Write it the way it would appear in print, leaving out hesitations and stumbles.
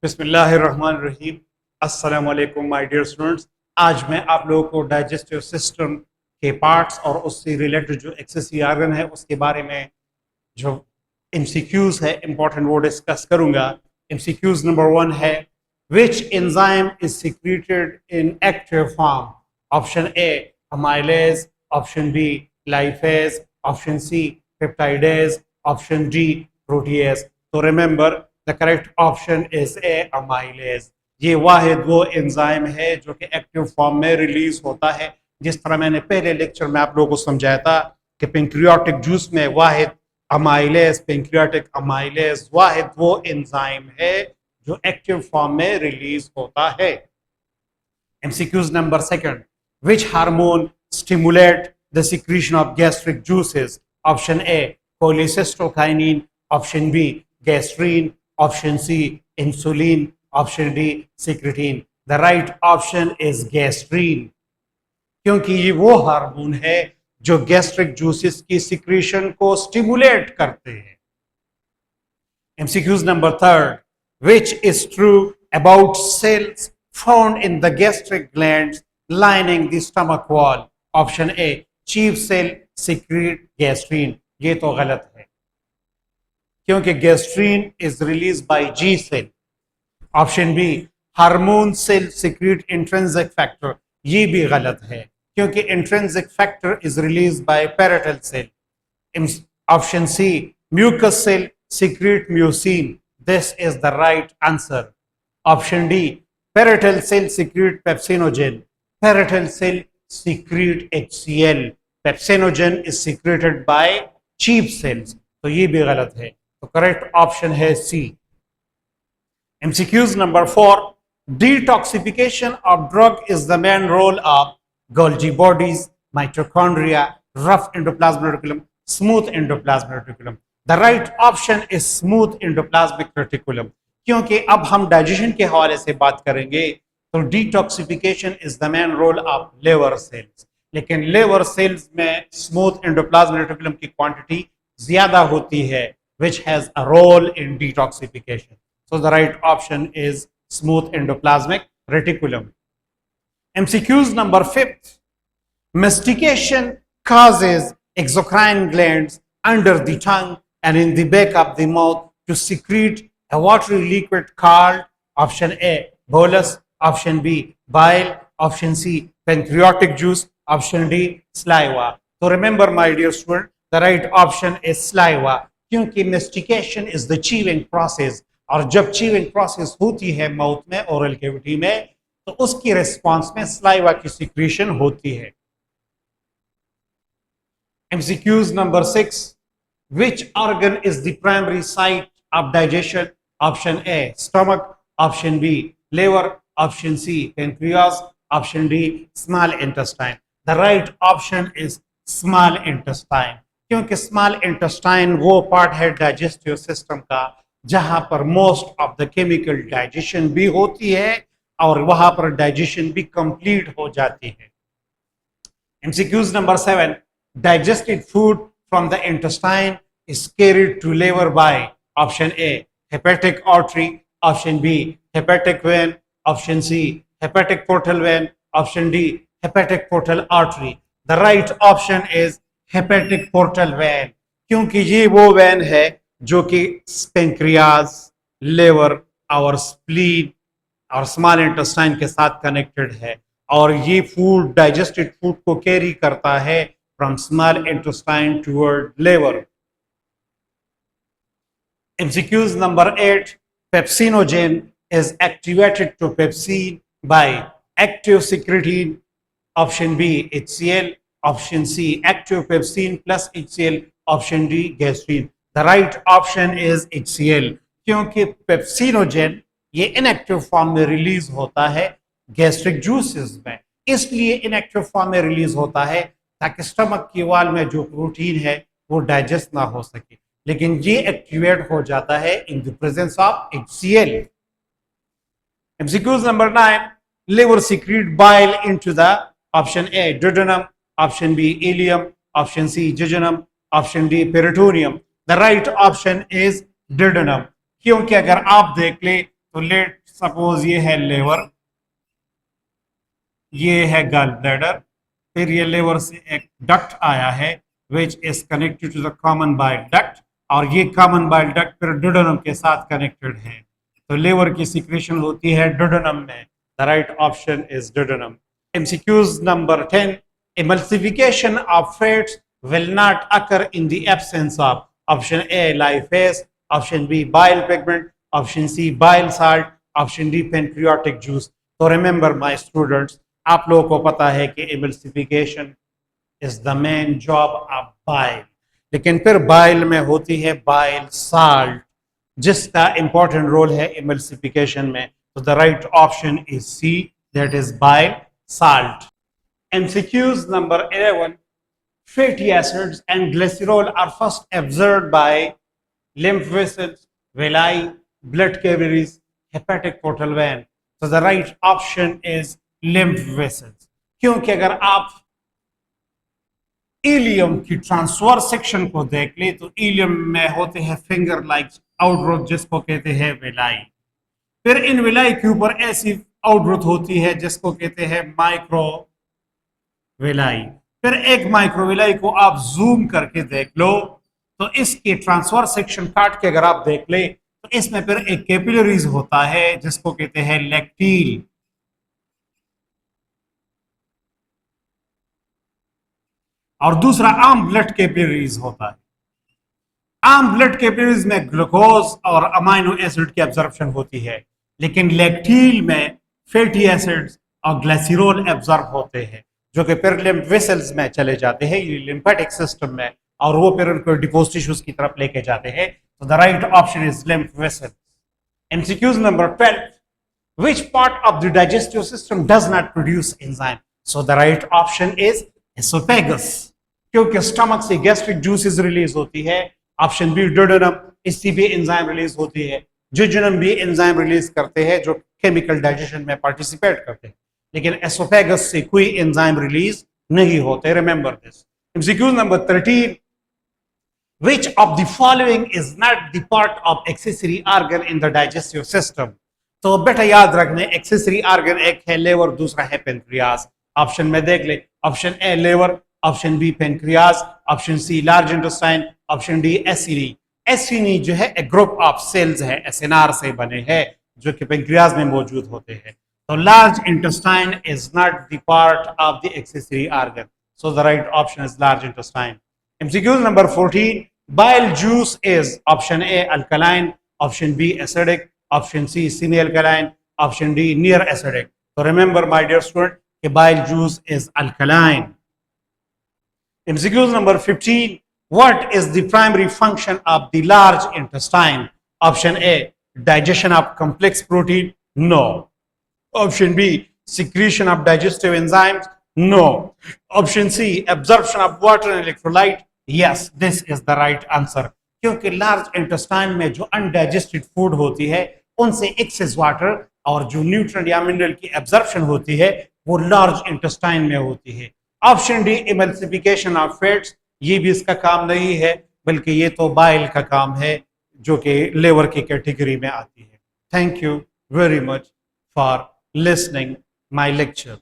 बिस्मिल्लाहिर्रहमानिर्रहीम। अस्सलाम वालेकुम माय डियर स्टूडेंट्स। आज मैं आप लोगों को डाइजेस्टिव सिस्टम के पार्ट्स और उससे रिलेटेड जो एक्सेसरी ऑर्गन है उसके बारे में जो एमसीक्यूज है इंपॉर्टेंट वो डिस्कस करूंगा। एमसीक्यूज नंबर 1 है, which enzyme is secreted in active form? Option A amylase, option B lipase, option C peptidase, option D protease. तो remember the correct option is A amylase. ये वाहिद वो enzyme है जो कि एक्टिव फॉर्म में release होता है। जिस तरह मैंने पहले लेक्चर में आप लोगों को समझाया था कि पेंक्रियाटिक जूस में वाहिद अमाइलेज, पेंक्रियाटिक अमाइलेज वाहिद वो एंजाइम है जो एक्टिव फॉर्म में रिलीज होता है। MCQs number 2, which hormone stimulate the secretion of gastric juices? Option A cholecystokinin, option B gastrin, option C insulin, option D secretin. The right option is gastrin, क्योंकि ये वो hormone है जो gastric juices की secretion को stimulate करते हैं। MCQs number 3, which is true about cells found in the gastric glands lining the stomach wall? Option A chief cell secrete gastrin. ये तो गलत है क्योंकि gastrin is release by G cell. Option B hormone cell secrete intrinsic factor, ये भी गलत है क्योंकि intrinsic factor is release by parietal cell. Option C mucus cell secrete mucin. This is the right answer. Option D parietal cell secrete pepsinogen. Parietal cell secrete HCl. Pepsinogen is secreted by chief cells. तो ये भी गलत है। तो correct option है सी। MCQs number 4, detoxification of drug is the main role of Golgi bodies, mitochondria, rough endoplasmic reticulum, smooth endoplasmic reticulum. The right option is smooth endoplasmic reticulum, क्योंकि अब हम डाइजेशन के हवाले से बात करेंगे तो detoxification is the main role of liver cells, लेकिन लिवर सेल्स में स्मूथ एंडोप्लाज्मिक रेटिकुलम की क्वांटिटी ज्यादा होती है which has a role in detoxification. So the right option is smooth endoplasmic reticulum. MCQs number 5, mastication causes exocrine glands under the tongue and in the back of the mouth to secrete a watery liquid called option A bolus, option B bile, option C pancreatic juice, option D saliva. So remember my dear student, the right option is saliva, क्योंकि mastication is the chewing process और जब chewing process होती है mouth में oral cavity में तो उसकी response में saliva की सिक्रीशन होती है। MCQs number 6, which organ is the primary site of digestion? Option A stomach, option B liver, option C pancreas, option D small intestine. The right option is small intestine, क्योंकि small intestine वो part है digestive system का जहां पर most of the chemical digestion भी होती है और वहां पर डाइजेशन भी कंप्लीट हो जाती है। MCQs number 7, digested food from the intestine is carried to liver by option A hepatic artery, option B hepatic vein, option C hepatic portal vein, option D hepatic portal artery. The right option is hepatic portal vein, क्योंकि ये वो when है जो कि pancreas, liver और spleen और small intestine के साथ कनेक्टेड है और ये फूड डाइजेस्टेड फूड को कैरी करता है from small intestine toward liver. MCQs number 8, pepsinogen is activated to pepsin by active secretin, option B HCl, option C active pepsin plus HCl, option D gastrin. The right option is HCl, क्योंकि pepsinogen ये inactive form में release होता है gastric juices में, इसलिए inactive form में release होता है ताकि स्टमक की वॉल में जो प्रोटीन है वो डाइजेस्ट ना हो सके, लेकिन ये एक्टिवेट हो जाता है in the presence of HCl. MCQs number 9, liver secrete bile into the option A duodenum, option B ileum, option C jejunum, option D peritoneum. The right option is duodenum, क्योंकि अगर आप देख ले तो लेट सपोज ये है लेवर, ये है गॉल ब्लैडर, फिर ये लेवर से एक डक्ट आया है which is connected to the common bile duct, और ये कॉमन बाइल डक्ट फिर डुडेनम के साथ कनेक्टेड है। तो लेवर की सिक्रेशन होती है डुडेनम में। The right option is duodenum. MCQs number 10, emulsification of fats will not occur in the absence of option A lipase, option B bile pigment, option C bile salt, option D pancreatic juice। तो remember my students, आप लोगों को पता है कि emulsification is the main job of bile, लेकिन फिर bile में होती है बाइल साल्ट जिसका इंपॉर्टेंट रोल है emulsification में। तो the right option is C, that is bile salt। MCQs number 11, fatty acids and glycerol are first absorbed by lymph vessels, villi, blood capillaries, hepatic portal vein। So the right option is lymph vessels। क्योंकि अगर आप ilium की transfer section को देख ले तो ilium में होते हैं फिंगर लाइक आउटग्रोथ जिसको कहते हैं विलाई, फिर इन विलाई के ऊपर ऐसी आउटग्रोथ होती है जिसको कहते हैं माइक्रो विलाई। फिर एक माइक्रोविलाई को आप जूम करके देख लो तो इसके ट्रांसफर सेक्शन काट के अगर आप देख ले तो इसमें फिर एक कैपिलरीज होता है जिसको कहते हैं लैक्टील, और दूसरा आर्म ब्लड कैपिलरीज होता है। आर्म ब्लड कैपिलरीज में ग्लूकोज और अमाइनो एसिड की एब्जॉर्प्शन होती है, लेकिन लैक्टील में फैटी एसिड्स और ग्लाइसिरोल एब्जॉर्ब होते हैं जो कि फिर लिम्फ वेसल्स में चले जाते हैं, लिम्फेटिक सिस्टम में, और वो फिर उनको डिपोज टिश्यूज की तरफ लेके जाते हैं। तो the right option is lymph vessels. MCQs number 12, which part of the digestive system does not produce enzyme? So the right option is esophagus, क्योंकि स्टमक से गैस्ट्रिक जूसेस रिलीज होती है। ऑप्शन बी डुडेनम, इससे भी enzyme release होती है। जुजुनम भी enzyme release करते हैं जो केमिकल डाइजेशन में पार्टिसिपेट करते हैं, लेकिन एसोफेगस से कोई एंजाइम रिलीज नहीं होते। Remember this. MCQ number 13, which of the following is not the part of accessory organ in the digestive system? तो बेटा याद रखने, एक्सेसरी ऑर्गन एक है लेवर, दूसरा है पेनक्रियाज। ऑप्शन में देख ले, option A liver, option B pancreas, option C large intestine, option D acini. Acini जो है एक ग्रुप ऑफ सेल्स है, एसएनआर से बने हैं जो कि पेनक्रियाज में मौजूद होते हैं। तो large intestine is not the part of the accessory organ, so the right option is large intestine. MCQ number 14, bile juice is option A alkaline, option B acidic, option C semi-alkaline, option D near acidic। So remember my dear student, कि bile juice is alkaline। MCQ number 15, what is the primary function of the large intestine? Option A digestion of complex protein, no। Option B secretion of digestive enzymes, no। Option C absorption of water and electrolyte, yes, this is the right answer। क्योंकि large intestine में जो undigested food होती है उनसे excess water और जो nutrient या mineral की एब्जॉर्प्शन होती है वो लार्ज इंटेस्टाइन में होती है। Option D emulsification of fats, ये भी इसका काम नहीं है, बल्कि ये तो बाइल का काम है जो कि लेवर की कैटेगरी में आती है। Thank you very much for listening my lecture.